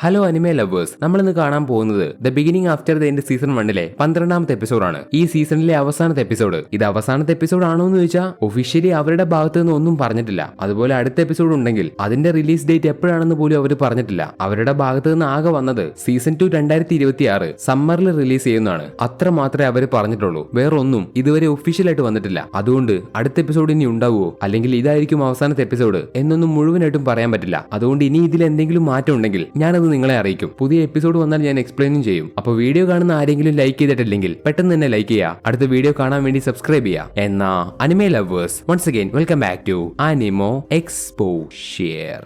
Hello anime lovers, നമ്മളിന്ന് കാണാൻ പോകുന്നത് the beginning after the end season 1 12ാമത്തെ എപ്പിസോഡാണ്. ഈ സീസണിലെ അവസാനത്തെ എപ്പിസോഡ്. ഇത് അവസാനത്തെ എപ്പിസോഡ് ആണോ എന്ന് ചോദിച്ചാൽ ഒഫീഷ്യലി അവരുടെ ഭാഗത്ത് നിന്ന് ഒന്നും പറഞ്ഞിട്ടില്ല. അതുപോലെ അടുത്ത എപ്പിസോഡ് ഉണ്ടെങ്കിൽ അതിന്റെ റിലീസ് ഡേറ്റ് എപ്പോഴാണെന്ന് പോലും അവർ പറഞ്ഞിട്ടില്ല. അവരുടെ ഭാഗത്ത് നിന്ന് ആകെ വന്നത് സീസൺ 2 2026 സമ്മറിൽ റിലീസ് ചെയ്യുന്നതാണ്. അത്ര മാത്രമേ അവർ പറഞ്ഞിട്ടുള്ളൂ. വേറൊന്നും ഇതുവരെ ഒഫീഷ്യലായിട്ട് വന്നിട്ടില്ല. അതുകൊണ്ട് അടുത്ത എപ്പിസോഡ് ഇനി ഉണ്ടാവുമോ അല്ലെങ്കിൽ ഇതായിരിക്കും അവസാനത്തെ എപ്പിസോഡ് എന്നൊന്നും മുഴുവനായിട്ടും പറയാൻ പറ്റില്ല. അതുകൊണ്ട് ഇനി ഇതിൽ എന്തെങ്കിലും മാറ്റം ഉണ്ടെങ്കിൽ ഞാനത് നിങ്ങളെ അറിയിക്കും. പുതിയ എപ്പിസോഡ് വന്നാൽ ഞാൻ എക്സ്പ്ലെയിനും ചെയ്യും. അപ്പോൾ വീഡിയോ കാണുന്ന ആരെങ്കിലും ലൈക്ക് ചെയ്തിട്ടില്ലെങ്കിൽ പെട്ടെന്ന് തന്നെ ലൈക്ക് ചെയ്യുക. അടുത്ത വീഡിയോ കാണാൻ വേണ്ടി സബ്സ്ക്രൈബ് ചെയ്യുക. എന്നാ anime lovers, once again welcome back to animo exposure.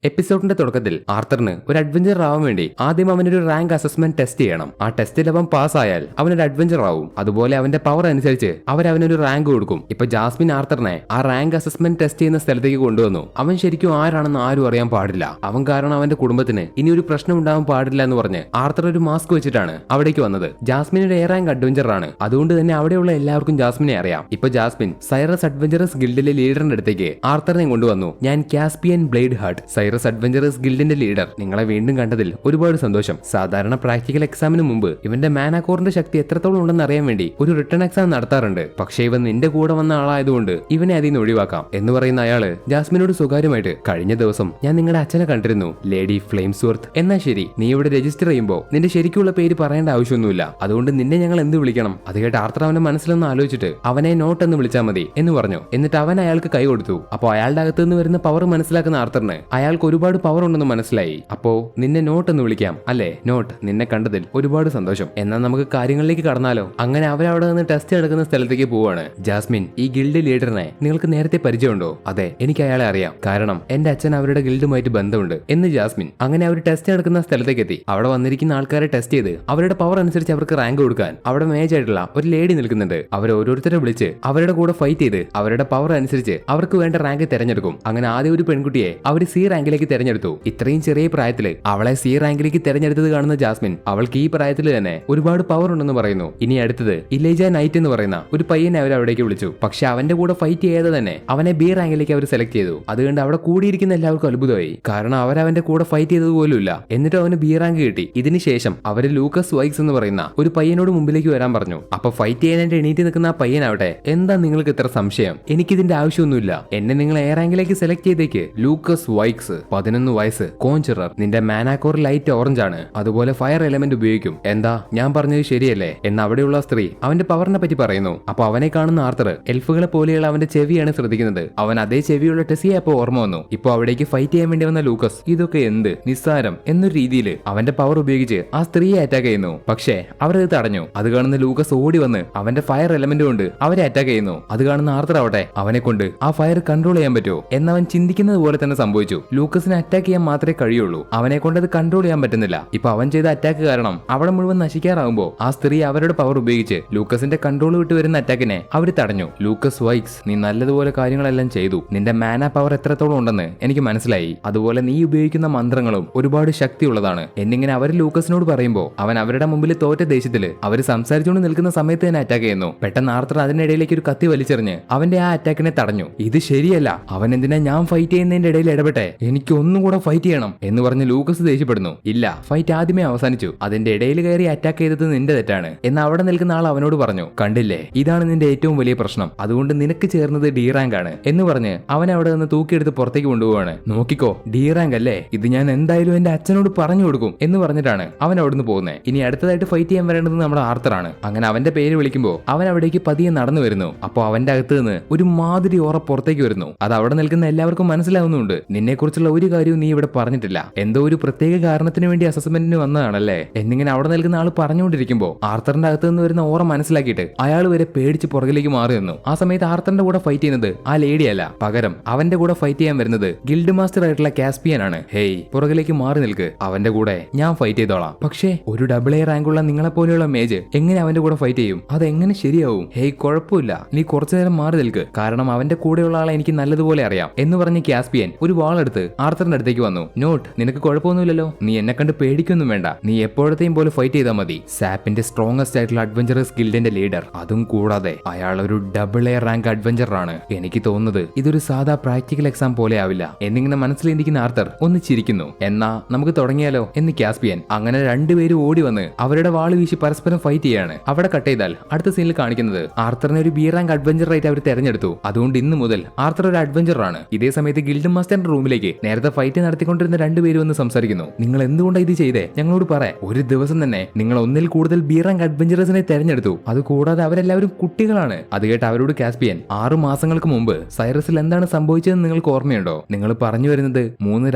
എപ്പിസോഡിന്റെ തുടക്കത്തിൽ ആർത്തറിന് ഒരു അഡ്വഞ്ചർ ആവാൻ വേണ്ടി ആദ്യം അവനൊരു റാങ്ക് അസസ്മെന്റ് ടെസ്റ്റ് ചെയ്യണം. ആ ടെസ്റ്റിൽ അവൻ പാസ് ആയാൽ അവനൊരു അഡ്വഞ്ചർ ആവും. അതുപോലെ അവന്റെ പവർ അനുസരിച്ച് അവനൊരു റാങ്ക് കൊടുക്കും. ഇപ്പൊ ജാസ്മിൻ ആർത്തറിനെ ആ റാങ്ക് അസസ്മെന്റ് ടെസ്റ്റ് ചെയ്യുന്ന സ്ഥലത്തേക്ക് കൊണ്ടുവന്നു. അവൻ ശരിക്കും ആരാണെന്ന് ആരും അറിയാൻ പാടില്ല. അവൻ കാരണം അവന്റെ കുടുംബത്തിന് ഇനി ഒരു പ്രശ്നം ഉണ്ടാവാൻ പാടില്ല എന്ന് പറഞ്ഞ് ആർത്തർ ഒരു മാസ്ക് വെച്ചിട്ടാണ് അവിടേക്ക് വന്നത്. ജാസ്മിൻ ഒരു എ റാങ്ക് അഡ്വഞ്ചർ ആണ്. അതുകൊണ്ട് തന്നെ അവിടെയുള്ള എല്ലാവർക്കും ജാസ്മിനെ അറിയാം. ഇപ്പൊ ജാസ്മിൻ സൈറസ് അഡ്വഞ്ചറസ് ഗിൽഡിലെ ലീഡറിന്റെ അടുത്തേക്ക് ആർത്തറിനെ കൊണ്ടുവന്നു. ഞാൻ Caspian Blade Heart, Cyrus adventurers ഗിൽഡിന്റെ ലീഡർ. നിങ്ങളെ വീണ്ടും കണ്ടതിൽ ഒരുപാട് സന്തോഷം. സാധാരണ പ്രാക്ടിക്കൽ എക്സാമിന് മുമ്പ് ഇവന്റെ മാനാക്കോറിന്റെ ശക്തി എത്രത്തോളം ഉണ്ടെന്ന് അറിയാൻ വേണ്ടി ഒരു റിട്ടേൺ എക്സാം നടത്താറുണ്ട്. പക്ഷേ ഇവൻ നിന്റെ കൂടെ വന്ന ആളായതുകൊണ്ട് ഇവനെ അതിൽ നിന്ന് ഒഴിവാക്കാം എന്ന് പറയുന്ന അയാള് ജാസ്മിനോട് സ്വകാര്യമായിട്ട് കഴിഞ്ഞ ദിവസം ഞാൻ നിങ്ങളുടെ അച്ഛനെ കണ്ടിരുന്നു, ലേഡി ഫ്ലെയിംസ്വർത്ത്. എന്നാ ശരി, നീ ഇവിടെ രജിസ്റ്റർ ചെയ്യുമ്പോൾ നിന്റെ ശരിക്കുള്ള പേര് പറയേണ്ട ആവശ്യമൊന്നുമില്ല. അതുകൊണ്ട് നിന്നെ ഞങ്ങൾ എന്ത് വിളിക്കണം? അത് കേട്ട് ആർത്തർ അവന്റെ മനസ്സിലൊന്ന് ആലോചിച്ചിട്ട് അവനെ നോട്ട് എന്ന് വിളിച്ചാൽ മതി എന്ന് പറഞ്ഞു. എന്നിട്ട് അവൻ അയാൾക്ക് കൈ കൊടുത്തു. അപ്പോൾ അയാളുടെ അകത്ത് നിന്ന് വരുന്ന പവർ മനസ്സിലാക്കുന്ന ആർത്തറിന് അയാൾക്ക് ഒരുപാട് പവർ ഉണ്ടെന്ന് മനസ്സിലായി. അപ്പോ നിന്നെ നോട്ട് എന്ന് വിളിക്കാം അല്ലേ? നോട്ട്, നിന്നെ കണ്ടതിൽ ഒരുപാട് സന്തോഷം. എന്നാൽ നമുക്ക് കാര്യങ്ങളിലേക്ക് കടന്നാലോ? അങ്ങനെ അവരവിടെ നിന്ന് ടെസ്റ്റ് എടുക്കുന്ന സ്ഥലത്തേക്ക് പോവാണ്. ജാസ്മിൻ, ഈ ഗിൽഡ് ലീഡറിനെ നിങ്ങൾക്ക് നേരത്തെ പരിചയമുണ്ടോ? അതെ, എനിക്ക് അയാളെ അറിയാം. കാരണം എന്റെ അച്ഛൻ അവരുടെ ഗിൽഡുമായിട്ട് ബന്ധമുണ്ട് എന്ന് ജാസ്മിൻ. അങ്ങനെ അവർ ടെസ്റ്റ് എടുക്കുന്ന സ്ഥലത്തേക്ക് എത്തി. അവിടെ വന്നിരിക്കുന്ന ആൾക്കാരെ ടെസ്റ്റ് ചെയ്ത് അവരുടെ പവർ അനുസരിച്ച് അവർക്ക് റാങ്ക് കൊടുക്കാൻ അവിടെ മേജ് ആയിട്ടുള്ള ഒരു ലേഡി നിൽക്കുന്നുണ്ട്. അവർ ഓരോരുത്തരെ വിളിച്ച് അവരുടെ കൂടെ ഫൈറ്റ് ചെയ്ത് അവരുടെ പവർ അനുസരിച്ച് അവർക്ക് വേണ്ട റാങ്ക് തെരഞ്ഞെടുക്കും. അങ്ങനെ ആദ്യം ഒരു പെൺകുട്ടിയെ അവർ സി റാങ്കിലേക്ക് തെരഞ്ഞെടുത്തു. ഇത്രയും ചെറിയ പ്രായത്തില് അവളെ സി റാങ്കിലേക്ക് തെരഞ്ഞെടുത്തത് കാണുന്ന ജാസ്മിൻ അവൾക്ക് ഈ പ്രായത്തിൽ തന്നെ ഒരുപാട് പവർ ഉണ്ടെന്ന് പറയുന്നു. ഇനി അടുത്തത് ഇലേജ നൈറ്റ് എന്ന് പറയുന്ന ഒരു പയ്യനെ അവർ അവിടേക്ക് വിളിച്ചു. പക്ഷെ അവന്റെ കൂടെ ഫൈറ്റ് ചെയ്യാതെ തന്നെ അവനെ ബി റാങ്കിലേക്ക് അവർ സെലക്ട് ചെയ്തു. അതുകൊണ്ട് അവിടെ കൂടിയിരിക്കുന്ന എല്ലാവർക്കും അത്ഭുതമായി. കാരണം അവന്റെ കൂടെ ഫൈറ്റ് ചെയ്തത് പോലുമില്ല. എന്നിട്ട് അവന് ബി റാങ്ക് കിട്ടി. ഇതിനുശേഷം അവര് ലൂക്കസ് വൈക്സ് എന്ന് പറയുന്ന ഒരു പയ്യനോട് മുമ്പിലേക്ക് വരാൻ പറഞ്ഞു. അപ്പൊ ഫൈറ്റ് ചെയ്യാനായിട്ട് എണീറ്റ് നിൽക്കുന്ന ആ പയ്യനാവട്ടെ, എന്താ നിങ്ങൾക്ക് ഇത്ര സംശയം? എനിക്കിതിന്റെ ആവശ്യമൊന്നുമില്ല. എന്നെ നിങ്ങൾ എ റാങ്കിലേക്ക് സെലക്ട് ചെയ്തേക്ക്. ലൂക്കസ് വൈക്സ്, 11 വയസ്സ്, കോഞ്ചറർ. നിന്റെ മാനാക്കോർ ലൈറ്റ് ഓറഞ്ച് ആണ്. അതുപോലെ ഫയർ എലമെന്റ് ഉപയോഗിക്കും. എന്താ ഞാൻ പറഞ്ഞത് ശരിയല്ലേ എന്ന് അവിടെയുള്ള സ്ത്രീ അവന്റെ പവറിനെ പറ്റി പറയുന്നു. അപ്പൊ അവനെ കാണുന്ന ആർത്തർ എൽഫുകളെ പോലെയുള്ള അവന്റെ ചെവിയാണ് ശ്രദ്ധിക്കുന്നത്. അവൻ അതേ ചെവിയുള്ള ടെസിയെ അപ്പൊ ഓർമ്മ വന്നു. ഇപ്പൊ അവിടേക്ക് ഫൈറ്റ് ചെയ്യാൻ വേണ്ടി വന്ന ലൂക്കസ് ഇതൊക്കെ എന്ത് നിസ്സാരം എന്നൊരു രീതിയിൽ അവന്റെ പവർ ഉപയോഗിച്ച് ആ സ്ത്രീയെ അറ്റാക്ക് ചെയ്യുന്നു. പക്ഷേ അവരത് തടഞ്ഞു. അത് കാണുന്ന ലൂക്കസ് ഓടി വന്ന് അവന്റെ ഫയർ എലമെന്റ് കൊണ്ട് അവരെ അറ്റാക്ക് ചെയ്യുന്നു. അത് കാണുന്ന ആർത്തർ ആവട്ടെ അവനെ കൊണ്ട് ആ ഫയർ കൺട്രോൾ ചെയ്യാൻ പറ്റുമോ എന്നവൻ ചിന്തിക്കുന്നത് പോലെ തന്നെ സംഭവിച്ചു. ലൂക്കസിനെ അറ്റാക്ക് ചെയ്യാൻ മാത്രമേ കഴിയുള്ളൂ. അവനെ കൊണ്ട് അത് കൺട്രോൾ ചെയ്യാൻ പറ്റുന്നില്ല. ഇപ്പൊ അവൻ ചെയ്ത അറ്റാക്ക് കാരണം അവിടെ മുഴുവൻ നശിക്കാറാകുമ്പോ ആ സ്ത്രീ അവരുടെ പവർ ഉപയോഗിച്ച് ലൂക്കസിന്റെ കൺട്രോൾ വിട്ട് വരുന്ന അറ്റാക്കിനെ അവർ തടഞ്ഞു. ലൂക്കസ് വൈക്സ്, നീ നല്ലതുപോലെ കാര്യങ്ങളെല്ലാം ചെയ്തു. നിന്റെ മാന പവർ എത്രത്തോളം ഉണ്ടെന്ന് എനിക്ക് മനസ്സിലായി. അതുപോലെ നീ ഉപയോഗിക്കുന്ന മന്ത്രങ്ങളും ഒരുപാട് ശക്തിയുള്ളതാണ് എന്നിങ്ങനെ അവർ ലൂക്കസിനോട് പറയുമ്പോൾ അവൻ അവരുടെ മുമ്പിൽ തോറ്റ ദേഷ്യത്തില് അവർ സംസാരിച്ചുകൊണ്ട് നിൽക്കുന്ന സമയത്ത് തന്നെ അറ്റാക്ക് ചെയ്യുന്നു. പെട്ടെന്ന് ആർത്തർ അതിനിടയിലേക്ക് ഒരു കത്തി വലിച്ചെറിഞ്ഞ് അവന്റെ ആ അറ്റാക്കിനെ തടഞ്ഞു. ഇത് ശരിയല്ല. അവൻ എന്തിനാ ഞാൻ ഫൈറ്റ് ചെയ്യുന്നതിന്റെ ഇടയിൽ ഇടപെട്ടെ? എനിക്ക് ഒന്നും കൂടെ ഫൈറ്റ് ചെയ്യണം എന്ന് പറഞ്ഞ് ലൂക്കസ് ദേഷ്യപ്പെടുന്നു. ഇല്ല, ഫൈറ്റ് ആദ്യമേ അവസാനിച്ചു. അതിന്റെ ഇടയിൽ കയറി അറ്റാക്ക് ചെയ്തത് നിന്റെ തെറ്റാണ് എന്ന് അവിടെ നിൽക്കുന്ന ആൾ അവനോട് പറഞ്ഞു. കണ്ടില്ലേ, ഇതാണ് നിന്റെ ഏറ്റവും വലിയ പ്രശ്നം. അതുകൊണ്ട് നിനക്ക് ചേർന്നത് ഡി റാങ്ക് ആണ് എന്ന് പറഞ്ഞ് അവൻ അവിടെ നിന്ന് തൂക്കിയെടുത്ത് പുറത്തേക്ക് കൊണ്ടുപോവാണ്. നോക്കിക്കോ, ഡി റാങ്ക് അല്ലേ, ഇത് ഞാൻ എന്തായാലും എന്റെ അച്ഛനോട് പറഞ്ഞു കൊടുക്കും എന്ന് പറഞ്ഞിട്ടാണ് അവൻ അവിടുന്ന് പോകുന്നത്. ഇനി അടുത്തതായിട്ട് ഫൈറ്റ് ചെയ്യാൻ വരേണ്ടത് നമ്മുടെ ആർത്തറാണ്. അങ്ങനെ അവന്റെ പേര് വിളിക്കുമ്പോൾ അവൻ അവിടേക്ക് പതിയെ നടന്നു വരുന്നു. അപ്പോൾ അവന്റെ അകത്ത് നിന്ന് ഒരു മാതിരി ഓറ പുറത്തേക്ക് വരുന്നു. അത് അവിടെ നിൽക്കുന്ന എല്ലാവർക്കും മനസ്സിലാവുന്നുണ്ട്. നിന്നെ കുറിച്ചുള്ള ഒരു കാര്യവും നീ ഇവിടെ പറഞ്ഞിട്ടില്ല. എന്തോ ഒരു പ്രത്യേക കാരണത്തിന് വേണ്ടി അസസ്മെന്റിന് വന്നതാണല്ലേ എന്നിങ്ങനെ അവിടെ നിൽക്കുന്ന ആൾ പറഞ്ഞുകൊണ്ടിരിക്കുമ്പോൾ ആർത്തറിന്റെ അകത്ത് നിന്ന് വരുന്ന ഓറ മനസ്സിലാക്കിയിട്ട് അയാൾ വരെ പേടിച്ച് പുറകിലേക്ക് മാറി നിന്നു. ആ സമയത്ത് ആർത്തറിന്റെ കൂടെ ഫൈറ്റ് ചെയ്യുന്നത് ആ ലേഡിയല്ല, പകരം അവന്റെ കൂടെ ഫൈറ്റ് ചെയ്യാൻ വരുന്നത് ഗിൽഡ് മാസ്റ്റർ ആയിട്ടുള്ള കാസ്പിയൻ ആണ്. ഹേയ്, പുറകിലേക്ക് മാറി നിൽക്ക്, അവന്റെ കൂടെ ഞാൻ ഫൈറ്റ് ചെയ്തോളാം. പക്ഷേ ഒരു ഡബിൾ എ റാങ്കുള്ള നിങ്ങളെ പോലെയുള്ള മേജ് എങ്ങനെ അവന്റെ കൂടെ ഫൈറ്റ് ചെയ്യും? അതെങ്ങനെ ശരിയാവും? ഹേയ്, കുഴപ്പമില്ല, നീ കുറച്ചു നേരം മാറി നിൽക്ക്, കാരണം അവന്റെ കൂടെയുള്ള ആളെ എനിക്ക് നല്ലതുപോലെ അറിയാം എന്ന് പറഞ്ഞ് കാസ്പിയൻ ഒരു വാളെടുത്ത് ആർത്തറിന്റെ അടുത്തേക്ക് വന്നു. നോട്ട്, നിനക്ക് കുഴപ്പമൊന്നുമില്ലല്ലോ, നീ എന്നെ കണ്ട് പേടിക്കൊന്നും വേണ്ട, നീ എപ്പോഴത്തെയും പോലെ ഫൈറ്റ് ചെയ്താൽ മതി. സാപ്പിന്റെ സ്ട്രോങ്ങസ്റ്റ് ആയിട്ടുള്ള അഡ്വഞ്ചറസ് ഗിൽഡിന്റെ ലീഡർ, അതും കൂടാതെ അയാൾ ഒരു ഡബിൾ എ റാങ്ക് അഡ്വഞ്ചറർ ആണ്. എനിക്ക് തോന്നുന്നത് ഇതൊരു സാധാ പ്രാക്ടിക്കൽ എക്സാം പോലെ ആവില്ല എന്നിങ്ങനെ മനസ്സിലിരിക്കുന്ന ആർത്തർ ഒന്ന് ചിരിക്കുന്നു. എന്നാ നമുക്ക് തുടങ്ങിയാലോ എന്ന് കാസ്പിയൻ. അങ്ങനെ രണ്ടുപേരും ഓടി വന്ന് അവരുടെ വാള് വീശി പരസ്പരം ഫൈറ്റ് ചെയ്യാണ്. അവിടെ കട്ട് ചെയ്താൽ അടുത്ത സീനിൽ കാണിക്കുന്നത് ആർത്തറിനെ ഒരു ബി റാങ്ക് അഡ്വഞ്ചർ ആയിട്ട് അവർ തെരഞ്ഞെടുത്തു. അതുകൊണ്ട് ഇന്ന് മുതൽ ആർത്തർ ഒരു അഡ്വഞ്ചർ ആണ്. ഇതേ സമയത്ത് ഗിൽഡ് മാസ്റ്ററിന്റെ റൂമിലേക്ക് നേരത്തെ ഫൈറ്റ് നടത്തിക്കൊണ്ടിരുന്ന രണ്ടുപേരും ഒന്ന് സംസാരിക്കുന്നു. നിങ്ങൾ എന്തുകൊണ്ടാണ് ഇത് ചെയ്തേ, ഞങ്ങളോട് പറ. ഒരു ദിവസം തന്നെ നിങ്ങൾ ഒന്നിൽ കൂടുതൽ ബി റാങ്ക് അഡ്വഞ്ചറേഴ്സിനെ തെരഞ്ഞെടുത്തു. അത് കൂടാതെ അവരെല്ലാവരും കുട്ടികളാണ്. അത് കേട്ട് അവരോട് കാസ്പിയൻ, 6 മാസങ്ങൾക്ക് മുമ്പ് സൈറസിൽ എന്താണ് സംഭവിച്ചതെന്ന് നിങ്ങൾക്ക് ഓർമ്മയുണ്ടോ? നിങ്ങൾ പറഞ്ഞു വരുന്നത് 3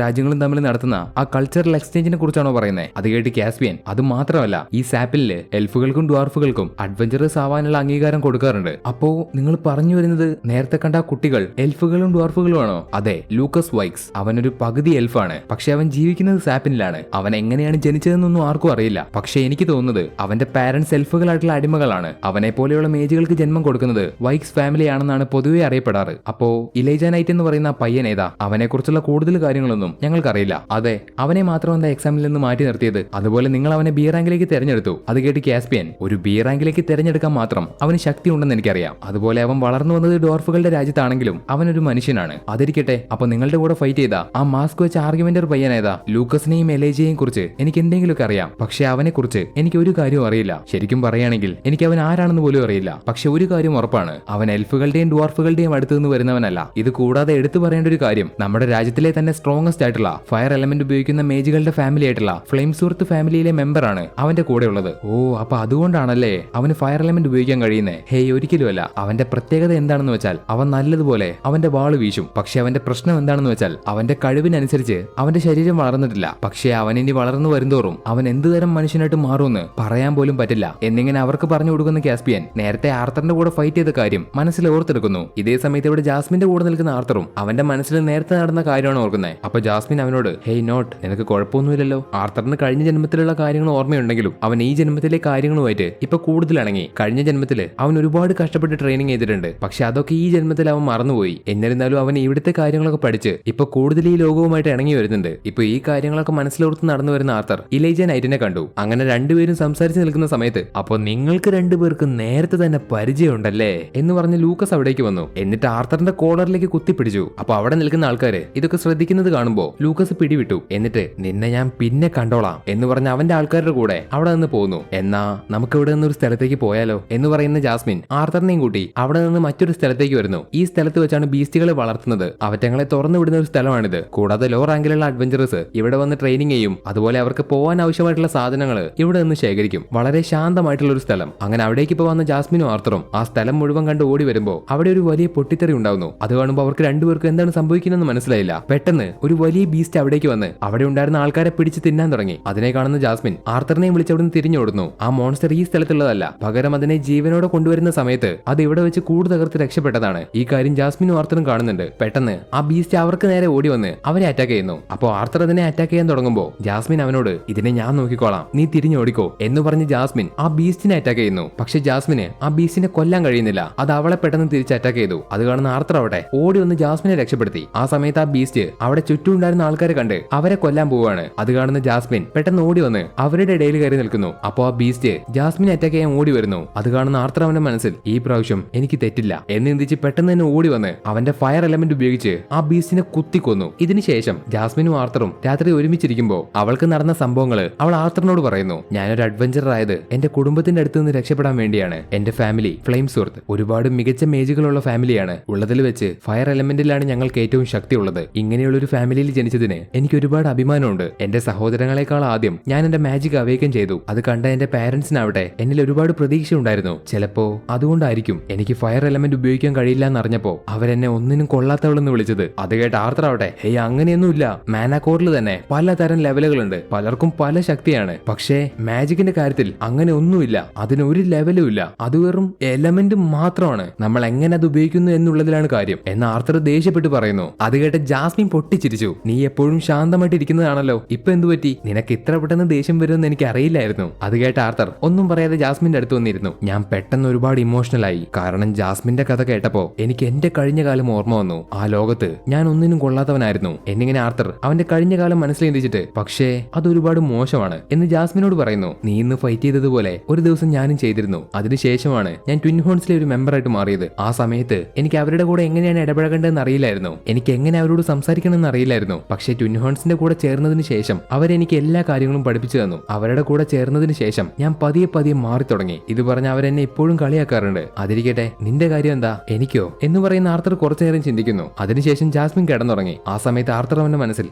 രാജ്യങ്ങളും തമ്മിൽ നടത്തുന്ന ആ കൾച്ചറൽ എക്സ്ചേഞ്ചിനെ കുറിച്ചാണോ പറയുന്നത്? അത് കേട്ട് കാസ്പിയൻ, അത് മാത്രമല്ല, ഈ സാപ്പിലില് എൽഫുകൾക്കും ഡ്വാർഫുകൾക്കും അഡ്വഞ്ചറേഴ്സ് ആവാനുള്ള അംഗീകാരം കൊടുക്കാറുണ്ട്. അപ്പോ നിങ്ങൾ പറഞ്ഞു വരുന്നത് നേരത്തെ കണ്ട കുട്ടികൾ എൽഫുകളും ഡ്വാർഫുകളും ആണോ? അതെ, ലൂക്കസ് വൈക്സ് അവനൊരു പകുതി എൽഫാണ്. പക്ഷെ അവൻ ജീവിക്കുന്നത് സാപ്പിനിലാണ്. അവൻ എങ്ങനെയാണ് ജനിച്ചതെന്നൊന്നും ആർക്കും അറിയില്ല. പക്ഷെ എനിക്ക് തോന്നുന്നത് അവന്റെ പാരന്റ്സ് എൽഫുകളായിട്ടുള്ള അടിമകളാണ്. അവനെ പോലെയുള്ള മേജുകൾക്ക് ജന്മം കൊടുക്കുന്നത് വൈക്സ് ഫാമിലി ആണെന്നാണ് പൊതുവെ അറിയപ്പെടാറ്. അപ്പോ ഇലൈജ നൈറ്റ് എന്ന് പറയുന്ന പയ്യൻ ഏതാ? അവനെ കുറിച്ചുള്ള കൂടുതൽ കാര്യങ്ങളൊന്നും ഞങ്ങൾക്കറിയില്ല. അതെ, അവനെ മാത്രം എന്താ എക്സാമിൽ നിന്ന് മാറ്റി നിർത്തിയത്? അതുപോലെ നിങ്ങൾ അവനെ ബി റാങ്കിലേക്ക് തെരഞ്ഞെടുത്തു. അത് കേട്ട് കാസ്പിയൻ, ഒരു ബി റാങ്കിലേക്ക് തെരഞ്ഞെടുക്കാൻ മാത്രം അവന് ശക്തി ഉണ്ടെന്ന് എനിക്കറിയാം. അതുപോലെ അവൻ വളർന്നു വന്നത് ഡോർഫുകളുടെ രാജ്യത്താണെങ്കിലും അവനൊരു മനുഷ്യനാണ്. അതിരിക്കട്ടെ, അപ്പൊ നിങ്ങളുടെ കൂടെ ഫൈറ്റ് ചെയ്ത ആ മാസ്ക് വെച്ച ആർഗ്യുമെന്റർ പയ്യൻ ഏതാ? ലൂക്കസിനെയും എലേജയെയും കുറിച്ച് എനിക്ക് എന്തെങ്കിലുമൊക്കെ അറിയാം. പക്ഷെ അവനെ കുറിച്ച് എനിക്ക് ഒരു കാര്യവും അറിയില്ല. ശരിക്കും പറയുകയാണെങ്കിൽ എനിക്ക് അവൻ ആരാണെന്ന് പോലും അറിയില്ല. പക്ഷെ ഒരു കാര്യം ഉറപ്പാണ്, അവൻ എൽഫുകളുടെയും ഡ്വാർഫുകളുടെയും അടുത്ത് നിന്ന് വരുന്നവനല്ല. ഇത് കൂടാതെ എടുത്തു പറയേണ്ട ഒരു കാര്യം, നമ്മുടെ രാജ്യത്തിലെ തന്നെ സ്ട്രോങ്ങസ്റ്റ് ആയിട്ടുള്ള ഫയർ എലമെന്റ് ഉപയോഗിക്കുന്ന മേജുകളുടെ ഫാമിലി ആയിട്ടുള്ള ഫ്ലെയിം സൂർത്ത് ഫാമിലിയിലെ മെമ്പറാണ് അവന്റെ കൂടെ ഉള്ളത്. ഓ, അപ്പൊ അതുകൊണ്ടാണല്ലേ അവന് ഫയർ എലമെന്റ് ഉപയോഗിക്കാൻ കഴിയുന്നേ? ഹേയ്, ഒരിക്കലുമല്ല. അവന്റെ പ്രത്യേകത എന്താണെന്ന് വെച്ചാൽ അവൻ നല്ലതുപോലെ അവന്റെ വാള് വീശും. പക്ഷെ അവന്റെ പ്രശ്നം എന്താണെന്ന് വെച്ചാൽ അവന്റെ കഴിവിനനുസരിച്ച് അവന്റെ ശരീരം വളർന്നിട്ടില്ല. പക്ഷെ അവൻ ഇനി വളർന്നു വരുന്തോറും അവൻ എന്തുതരം മനുഷ്യനായിട്ട് മാറുമെന്ന് പറയാൻ പോലും പറ്റില്ല എന്നിങ്ങനെ അവർക്ക് പറഞ്ഞു കൊടുക്കുന്ന കാസ്പിയൻ നേരത്തെ ആർത്തറിന്റെ കൂടെ ഫൈറ്റ് ചെയ്ത കാര്യം മനസ്സിൽ ഓർത്തെടുക്കുന്നു. ഇതേ സമയത്ത് ഇവിടെ ജാസ്മിന്റെ കൂടെ നിൽക്കുന്ന ആർത്തറും അവന്റെ മനസ്സിൽ നേരത്തെ നടന്ന കാര്യമാണ് ഓർക്കുന്നത്. അപ്പൊ ജാസ്മിൻ അവനോട്, ഹേയ് നോട്ട്, നിനക്ക് കുഴപ്പമൊന്നുമില്ലല്ലോ. ആർത്തറിന് കഴിഞ്ഞ ജന്മത്തിലുള്ള കാര്യങ്ങൾ ഓർമ്മയുണ്ടെങ്കിലും അവൻ ഈ ജന്മത്തിലെ കാര്യങ്ങളുമായിട്ട് ഇപ്പൊ കൂടുതൽ ഇണങ്ങി. കഴിഞ്ഞ ജന്മത്തില് അവൻ ഒരുപാട് കഷ്ടപ്പെട്ട് ട്രെയിനിങ് ചെയ്തിട്ടുണ്ട്. പക്ഷെ അതൊക്കെ ഈ ജന്മത്തിൽ അവൻ മറന്നുപോയി. എന്നിരുന്നാലും അവൻ ഇവിടുത്തെ കാര്യങ്ങളൊക്കെ പഠിച്ച് ഇപ്പൊ കൂടുതൽ ഈ ലോകവുമായിട്ട് ഇണങ്ങി വരുന്നുണ്ട്. ഇപ്പൊ ഈ കാര്യങ്ങളൊക്കെ മനസ്സിലോർത്ത് നടന്നു വരുന്ന ആർത്തർ ഇലൈജ നൈറ്റിനെ കണ്ടു. അങ്ങനെ രണ്ടുപേരും സംസാരിച്ച് നിൽക്കുന്ന സമയത്ത്, അപ്പൊ നിങ്ങൾക്ക് രണ്ടുപേർക്ക് നേരത്തെ തന്നെ പരിചയമുണ്ടല്ലേ എന്ന് പറഞ്ഞ് ലൂക്കസ് അവിടേക്ക് വന്നു. എന്നിട്ട് ആർത്തറിന്റെ കോളറിലേക്ക് കുത്തിപ്പിടിച്ചു. അപ്പൊ അവിടെ നിൽക്കുന്ന ആൾക്കാര് ഇതൊക്കെ ശ്രദ്ധിക്കുന്നത് കാണുമ്പോ ലൂക്കസ് പിടിവിട്ടു. എന്നിട്ട്, നിന്നെ ഞാൻ പിന്നെ കണ്ടോളാം എന്ന് പറഞ്ഞ് അവന്റെ ആൾക്കാരുടെ കൂടെ അവിടെ നിന്ന് പോകുന്നു. എന്നാ നമുക്ക് ഇവിടെ നിന്ന് ഒരു സ്ഥലത്തേക്ക് പോയാലോ എന്ന് പറയുന്ന ജാസ്മിൻ ആർത്തറിനെയും കൂട്ടി അവിടെ നിന്ന് മറ്റൊരു സ്ഥലത്തേക്ക് വരുന്നു. ഈ സ്ഥലത്ത് വെച്ചാണ് ബീസ്റ്റുകളെ വളർത്തുന്നത്. അവറ്റങ്ങളെ തുറന്നു വിടുന്ന ഒരു സ്ഥലമാണിത്. കൂടാതെ ലോ റാങ്കിലുള്ള അഡ്വഞ്ചറേഴ്സ് ഇവിടെ വന്ന് ട്രെയിനിങ് ചെയ്യും. അതുപോലെ അവർക്ക് പോകാൻ ആവശ്യമായിട്ടുള്ള സാധനങ്ങൾ ഇവിടെ നിന്ന് ശേഖരിക്കും. വളരെ ശാന്തമായിട്ടുള്ള ഒരു സ്ഥലം. അങ്ങനെ അവിടേക്ക് ഇപ്പൊ വന്ന ജാസ്മിനും ആർത്തറും ആ സ്ഥലം മുഴുവൻ കണ്ട് ഓടി വരുമ്പോ അവിടെ ഒരു വലിയ പൊട്ടിത്തെറി ഉണ്ടാവുന്നു. അത് കാണുമ്പോൾ അവർക്ക് രണ്ടുപേർക്കും എന്താണ് സംഭവിക്കുന്നതെന്ന് മനസ്സിലായില്ല. പെട്ടെന്ന് ഒരു വലിയ ബീസ്റ്റ് അവിടേക്ക് വന്ന് അവിടെ ഉണ്ടായിരുന്ന ആൾക്കാരെ പിടിച്ച് തിന്നാൻ തുടങ്ങി. അതിനെ കാണുന്ന ജാസ്മിൻ ആർത്തറിനെയും വിളിച്ച് അവിടെ നിന്ന് തിരിഞ്ഞോടുന്നു. ആ മോൺസ്റ്റർ ഈ സ്ഥലത്തുള്ളതല്ല, പകരം അതിനെ ജീവനോടെ കൊണ്ടുവരുന്ന സമയത്ത് അത് ഇവിടെ വെച്ച് കൂട് തകർത്ത് രക്ഷപ്പെട്ടതാണ്. ഈ കാര്യം ജാസ്മിനും ആർത്തറും കാണുന്നുണ്ട്. പെട്ടെന്ന് ആ ബീസ്റ്റ് അവർക്ക് നേരെ ഓടി വന്ന് അവരെ അറ്റാക്ക് ചെയ്യുന്നു. അപ്പോ ആർത്തർ അതിനെ അറ്റാക്ക് ചെയ്യാൻ തുടങ്ങുമ്പോൾ ജാസ്മിൻ അവനോട്, ഇതിനെ ഞാൻ നോക്കിക്കോളാം, നീ തിരിഞ്ഞോടിക്കോ എന്ന് പറഞ്ഞ് ജാസ്മിൻ ആ ബീസ്റ്റിനെ അറ്റാക്ക് ചെയ്യുന്നു. പക്ഷെ ജാസ്മിന് ആ ബീസ്റ്റിനെ കൊല്ലാൻ കഴിയുന്നില്ല. അത് അവളെ പെട്ടെന്ന് തിരിച്ച് അറ്റാക്ക് ചെയ്തു. അത് കാണുന്ന ആർത്തർ അവിടെ ഓടി വന്ന് ജാസ്മിനെ രക്ഷപ്പെടുത്തി. ആ സമയത്ത് ആ ബീസ്റ്റ് അവിടെ ചുറ്റും ഉണ്ടായിരുന്ന ആൾക്കാരെ കണ്ട് അവരെ കൊല്ലാൻ പോവുകയാണ്. അത് കാണുന്ന ജാസ്മിൻ പെട്ടെന്ന് ഓടി വന്ന് അവരുടെ ഇടയിൽ കയറി നിൽക്കുന്നു. അപ്പോ ആ ബീസ്റ്റ് ജാസ്മിനെ അറ്റാക്ക് ചെയ്യാൻ ഓടി വരുന്നു. അത് കാണുന്ന ആർത്തർ അവന്റെ മനസ്സിൽ, ഈ പ്രാവശ്യം എനിക്ക് തെറ്റില്ല എന്ന് ചിന്തിച്ച് പെട്ടെന്ന് തന്നെ ഓടി വന്ന് അവന്റെ ഫയർ എലമെന്റ് ഉപയോഗിച്ച് ആ ബീസ്റ്റിനെ കുത്തിക്കൊന്നു. ഇതിനുശേഷം ജാസ്മിനും ആർത്തറും രാത്രി ഒരുമിച്ചിരിക്കുമ്പോൾ അവൾക്ക് നടന്ന സംഭവങ്ങൾ അവൾ ആർത്തറിനോട് പറയുന്നു. ഞാനൊരു അഡ്വഞ്ചറർ ആയത് എന്റെ കുടുംബത്തിന്റെ അടുത്ത് നിന്ന് രക്ഷപ്പെടാൻ വേണ്ടിയാണ്. എന്റെ ഫാമിലി ഫ്ലെയിം സൂർത്ത് ഒരുപാട് മികച്ച മേജുകളുള്ള ഫാമിലിയാണ്. ഉള്ളതിൽ വെച്ച് ഫയർ എലമെന്റിലാണ് ഞങ്ങൾക്ക് ഏറ്റവും ശക്തിയുള്ളത്. ഇങ്ങനെയുള്ള ഒരു ഫാമിലിയിൽ ജനിച്ചതിന് എനിക്ക് ഒരുപാട് അഭിമാനമുണ്ട്. എന്റെ സഹോദരങ്ങളെക്കാൾ ആദ്യം ഞാൻ എന്റെ മാജിക് അവേക്കൻ ചെയ്തു. അത് കണ്ട എന്റെ പാരന്റ്സിനാവട്ടെ എന്നിൽ ഒരുപാട് പ്രതീക്ഷ ഉണ്ടായിരുന്നു. ചിലപ്പോ അതുകൊണ്ടായിരിക്കും എനിക്ക് ഫയർ എലമെന്റ് ഉപയോഗിക്കാൻ കഴിയില്ല എന്നറിഞ്ഞപ്പോ അവരെന്നെ ഒന്നിനും കൊള്ളാത്തവളെന്ന് വിളിച്ചത്. അത് കേട്ട് ആർത്തർ ആവട്ടെ, ഹേയ് അങ്ങനെയൊന്നുമില്ല, മാനാകോറിൽ തന്നെ പലതരം ലെവലുകളുണ്ട്, പലർക്കും പല ശക്തിയാണ്. പക്ഷേ മാജിക്കിന്റെ കാര്യത്തിൽ അങ്ങനെ ഒന്നുമില്ല, അതിനൊരു ലെവലും ഇല്ല, അത് വെറും എലമെന്റ് മാത്രമാണ്. നമ്മൾ എങ്ങനെ അത് ഉപയോഗിക്കുന്നു എന്നുള്ളതിലാണ് കാര്യം എന്ന് ആർത്തർ ദേഷ്യപ്പെട്ട് പറയുന്നു. അത് കേട്ട് ജാസ്മിൻ പൊട്ടിച്ചിരിച്ചു. നീ എപ്പോഴും ശാന്തമായിട്ട് ഇരിക്കുന്നതാണല്ലോ, ഇപ്പൊ എന്തു പറ്റി? നിനക്ക് ഇത്ര പെട്ടെന്ന് ദേഷ്യം വരുമെന്ന് എനിക്ക് അറിയില്ലായിരുന്നു. അത് കേട്ട് ആർത്തർ ഒന്നും പറയാതെ ജാസ്മിന്റെ അടുത്ത് വന്നിരുന്നു. ഞാൻ പെട്ടെന്ന് ഒരുപാട് ഇമോഷണൽ ആയി. കാരണം ജാസ്മിന്റെ കഥ കേട്ടപ്പോ എനിക്ക് എന്റെ കഴിഞ്ഞ കാലം ഓർമ്മ വന്നു. ആ ലോകത്ത് ഞാൻ ഒന്നിനും കൊള്ളാത്തവനായിരുന്നു. എന്നായിരുന്നു. എന്നിങ്ങനെ ആർത്തർ അവന്റെ കഴിഞ്ഞ കാലം മനസ്സിലെന്തിച്ചിട്ട് പക്ഷേ അതൊരുപാട് മോശമാണ് എന്ന് ജാസ്മിനോട് പറയുന്നു. നീ ഇന്ന് ഫൈറ്റ് ചെയ്തതുപോലെ ഒരു ദിവസം ഞാനും ചെയ്തിരുന്നു. അതിനുശേഷമാണ് ഞാൻ ട്വിൻ ഹോൺസിലെ ഒരു മെമ്പറായിട്ട് മാറിയത്. ആ സമയത്ത് എനിക്ക് അവരുടെ കൂടെ എങ്ങനെയാണ് ഇടപഴകേണ്ടതെന്ന് അറിയില്ലായിരുന്നു. എനിക്ക് എങ്ങനെ അവരോട് സംസാരിക്കണമെന്ന് അറിയില്ലായിരുന്നു. പക്ഷേ ട്വിൻ ഹോൺസിന്റെ കൂടെ ചേർന്നതിന് ശേഷം അവരെനിക്ക് എല്ലാ കാര്യങ്ങളും പഠിപ്പിച്ചു തന്നു. അവരുടെ കൂടെ ചേർന്നതിന് ശേഷം ഞാൻ പതിയെ പതിയെ മാറി തുടങ്ങി. ഇത് പറഞ്ഞ അവരെന്നെ ഇപ്പോഴും കളിയാക്കാറുണ്ട്. അതിരിക്കട്ടെ, നിന്റെ കാര്യം എന്താ? എനിക്കോ എന്ന് പറയുന്ന ആർത്തർ കുറച്ചു നേരം ചിന്തിക്കുന്നു. അതിനുശേഷം ജാസ്മിൻ കിടന്നുറങ്ങി. ആ സമയത്ത് ആർത്തർ അവന്റെ മനസ്സിൽ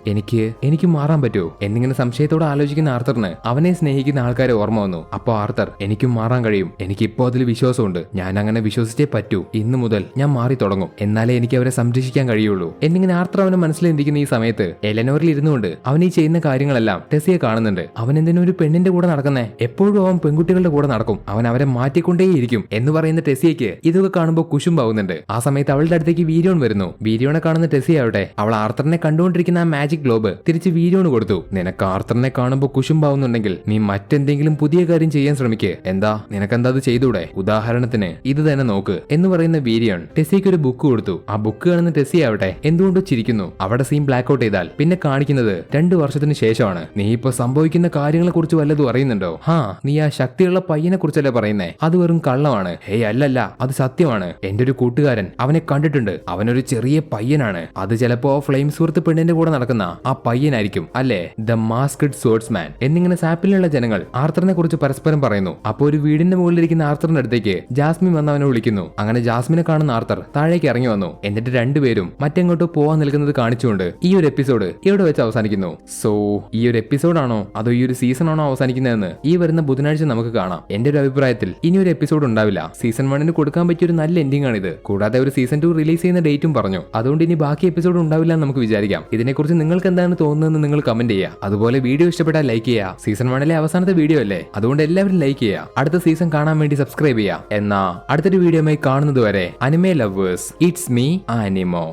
എനിക്ക് മാറാൻ പറ്റുമോ എന്നിങ്ങനെ സംശയത്തോടെ ആലോചിക്കുന്ന ആർത്തറിന് അവനെ സ്നേഹിക്കുന്ന ആൾക്കാരെ ഓർമ്മ വന്നു. അപ്പൊ ആർത്തർ, എനിക്കും മാറാൻ കഴിയും, എനിക്കിപ്പോ അതിൽ വിശ്വാസമുണ്ട്, ഞാൻ അങ്ങനെ വിശ്വസിച്ചേ പറ്റൂ, ഇന്നു മുതൽ ഞാൻ മാറി തുടങ്ങും, എന്നാലേ എനിക്ക് അവരെ സംരക്ഷിക്കാൻ കഴിയുള്ളൂ എന്നിങ്ങനെ ആർത്തർ അവന്റെ മനസ്സിലെന്തിക്കുന്ന ഈ സമയത്ത് എലനോറിൽ ഇരുന്നുകൊണ്ട് അവൻ ഈ ചെയ്യുന്ന കാര്യങ്ങളെല്ലാം ടെസിയെ കാണുന്നുണ്ട്. അവൻ എന്തിനും ഒരു പെണ്ണിന്റെ കൂടെ നടക്കുന്നേ? എപ്പോഴും അവൻ പെൺകുട്ടികളുടെ കൂടെ നടക്കും, അവൻ അവരെ മാറ്റിക്കൊണ്ടേയിരിക്കും എന്ന് പറയുന്ന ടെസിയയ്ക്ക് ഇതൊക്കെ കാണുമ്പോൾ കുശുമ്പാവുന്നുണ്ട്. ആ സമയത്ത് അവളുടെ അടുത്തേക്ക് വീര്യോൺ വരുന്നു. വീര്യോണെ കാണുന്ന ടെസിയാവട്ടെ അവൾ ആർത്തറിനെ കണ്ടുകൊണ്ടിരിക്കുന്ന ആ മാജിക് ഗ്ലോബ് തിരിച്ച് വീര്യോണ് കൊടുത്തു. നിനക്ക് ആർത്തറിനെ കാണുമ്പോൾ കുശുമ്പാവുന്നുണ്ടെങ്കിൽ നീ മറ്റെന്തെങ്കിലും പുതിയ കാര്യം ചെയ്യാൻ ശ്രമിക്ക്. എന്താ നിനക്കെന്താ അത് ചെയ്തൂടെ? ഉദാഹരണത്തിന് ഇത് തന്നെ നോക്ക് എന്ന് പറയുന്ന വീര്യോൺ ടെസിക്ക് ഒരു ബുക്ക് കൊടുത്തു. ആ ബുക്ക് കാണുന്ന ടെസിയാവട്ടെ എന്തുകൊണ്ടോ ചിരിക്കുന്നു. അവിടെ സീൻ ബ്ലാക്ക് ഔട്ട് ചെയ്താൽ പിന്നെ കാണിക്കുന്നത് 2 വർഷത്തിന് ശേഷമാണ്. നീ ഇപ്പൊ സംഭവിക്കുന്ന കാര്യങ്ങളെ കുറിച്ച് വല്ലതും അറിയുന്നുണ്ടോ? നീ ആ ശക്തിയുള്ള പയ്യനെ കുറിച്ചല്ലേ പറയുന്നേ? അത് വെറും കള്ളമാണ്. ഹേയ് അല്ലല്ല, അത് സത്യമാണ്. എന്റെ ഒരു കൂട്ടുകാരൻ അവനെ കണ്ടിട്ടുണ്ട്. അവനൊരു ചെറിയ പയ്യനാണ്. അത് ചിലപ്പോ ഫ്ലെയിം സുഹൃത്ത് പെണ്ണിന്റെ കൂടെ നടക്കുന്ന ആ പയ്യനായിരിക്കും അല്ലേ, ദ മാസ്ക്ഡ് സോർട്സ്മാൻ എന്നിങ്ങനെ സാപ്പിലുള്ള ജനങ്ങൾ ആർത്തറിനെ കുറിച്ച് പരസ്പരം പറയുന്നു. അപ്പൊ ഒരു വീടിന്റെ മുകളിലിരിക്കുന്ന ആർത്തറിന്റെ അടുത്തേക്ക് ജാസ്മിൻ വന്ന് അവനെ വിളിക്കുന്നു. അങ്ങനെ ജാസ്മിനെ കാണുന്ന ആർത്തർ താഴേക്ക് ഇറങ്ങി വന്നു. എന്നിട്ട് രണ്ടുപേരും മറ്റെങ്ങോട്ടോ പോവാൻ നിൽക്കുന്നത് കാണിച്ചുകൊണ്ട് ഈ ഒരു എപ്പിസോഡ് ഇവിടെ വെച്ച് അവസാനിക്കുന്നു. സോ ഈ ഒരു എപ്പിസോഡാണോ അതോ ഈ ഒരു സീസൺ ആണോ അവസാനിക്കുന്നതെന്ന് ഈ വരുന്ന ബുധനാഴ്ച നമുക്ക് കാണാം. എന്റെ ഒരു അഭിപ്രായത്തിൽ ഇനി ഒരു എപ്പിസോഡ് ഉണ്ടാവില്ല. സീസൺ 1 കൊടുക്കാൻ പറ്റിയ ഒരു നല്ല എൻഡിംഗ് ആണിത്. കൂടാതെ ഒരു സീസൺ 2 റിലീസ് ചെയ്യുന്ന ഡേറ്റും പറഞ്ഞു. അതുകൊണ്ട് ഇനി ബാക്കി എപ്പിസോഡ് ഉണ്ടാവില്ല എന്ന് നമുക്ക് വിചാരിക്കാം. ഇതിനെക്കുറിച്ച് നിങ്ങൾക്ക് എന്താണ് തോന്നുന്നതെന്ന് നിങ്ങൾ കമന്റ് ചെയ്യുക. അതുപോലെ വീഡിയോ ഇഷ്ടപ്പെട്ടാൽ ലൈക്ക് ചെയ്യുക. സീസൺ 1 അവസാനത്തെ വീഡിയോ അല്ലേ, അതുകൊണ്ട് എല്ലാവരും ലൈക്ക് ചെയ്യുക. അടുത്ത സീസൺ കാണാൻ വേണ്ടി സബ്സ്ക്രൈബ് ചെയ്യുക. എന്നാ അടുത്തൊരു വീഡിയോയുമായി കാണുന്നത് വരെ അനിമേ ലവേഴ്സ്, ഇറ്റ്സ് മീ ആനിമോ.